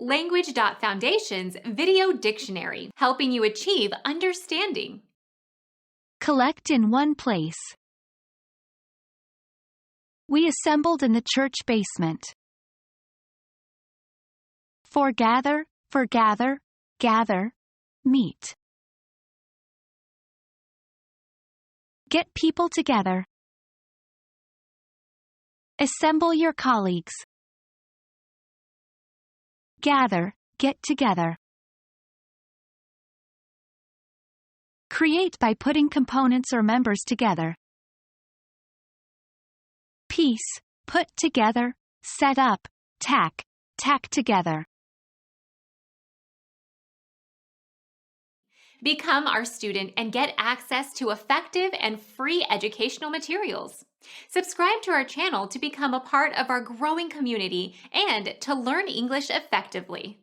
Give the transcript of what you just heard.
Language.Foundation's Video Dictionary, helping you achieve understanding. Collect in one place. We assembled in the church basement. Foregather, gather, meet. Get people together. Assemble your colleagues. Gather, get together. Create by putting components or members together. Piece, put together, set up, tack together. Become our student and get access to effective and free educational materials. Subscribe to our channel to become a part of our growing community and to learn English effectively.